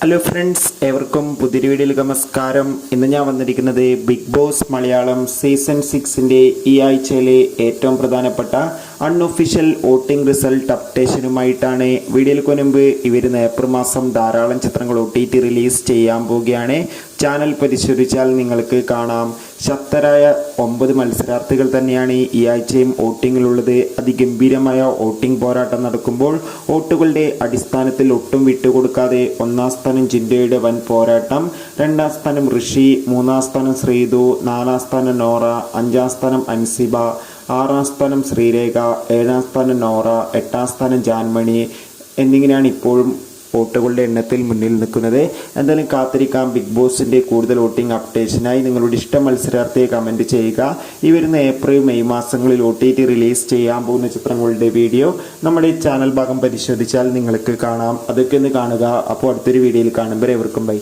Hello friends, ഏവർക്കും പുതിയൊരു വീഡിയോയിലേക്ക് നമസ്കാരം. ഇന്ന് ഞാൻ വന്നിരിക്കുന്നത് ബിഗ് ബോസ് മലയാളം സീസൺ 6ൻ്റെ ഈ ആഴ്ചയിലെ ഏറ്റവും പ്രധാനപ്പെട്ട അൺഒഫീഷ്യൽ വോട്ടിംഗ് റിസൾട്ട് അപ്ഡേഷനുമായിട്ടാണ്. വീഡിയോയിലേക്ക് മുൻപ് ഇവർ ഏപ്രിൽ മാസം ധാരാളം ചിത്രങ്ങൾ OTT റിലീസ് ചെയ്യാൻ പോവുകയാണ്. ചാനൽ പരിശോധിച്ചാൽ നിങ്ങൾക്ക് കാണാം. ശക്തരായ 9 മത്സരാർത്ഥികൾ തന്നെയാണ് ഈ ആഴ്ചയും വോട്ടിങ്ങിലുള്ളത്. അതിഗംഭീരമായ വോട്ടിംഗ് പോരാട്ടം നടക്കുമ്പോൾ വോട്ടുകളുടെ അടിസ്ഥാനത്തിൽ ഒട്ടും വിട്ടുകൊടുക്കാതെ ഒന്നാം സ്ഥാനം ജിൻഡോയുടെ വൻ പോരാട്ടം, 2ാം സ്ഥാനം ഋഷി, 3ാം സ്ഥാനം ശ്രീതു, 4ാം സ്ഥാനം നോറ, 5ാം സ്ഥാനം അൻസിബ, 6ാം സ്ഥാനം ശ്രീരേഖ, 7ാം സ്ഥാനം നോറ, 8ാം സ്ഥാനം ജാൻമണി എന്നിങ്ങനെയാണ് ഇപ്പോഴും വോട്ടുകളുടെ എണ്ണത്തിൽ മുന്നിൽ നിൽക്കുന്നത്. എന്തായാലും കാത്തിരിക്കാം ബിഗ് ബോസിൻ്റെ കൂടുതൽ വോട്ടിംഗ് അപ്ഡേഷനായി. നിങ്ങളുടെ ഇഷ്ട മത്സരാർത്ഥിയെ കമൻറ്റ് ചെയ്യുക. ഈ വരുന്ന ഏപ്രിൽ മെയ് മാസങ്ങളിൽ OTT റിലീസ് ചെയ്യാൻ പോകുന്ന ചിത്രങ്ങളുടെ വീഡിയോ നമ്മുടെ ചാനൽ ഭാഗം പരിശോധിച്ചാൽ നിങ്ങൾക്ക് കാണാം. അതൊക്കെ ഒന്ന് കാണുക. അപ്പോൾ അടുത്തൊരു വീഡിയോയിൽ കാണുമ്പോൾ ഏവർക്കും ബൈ.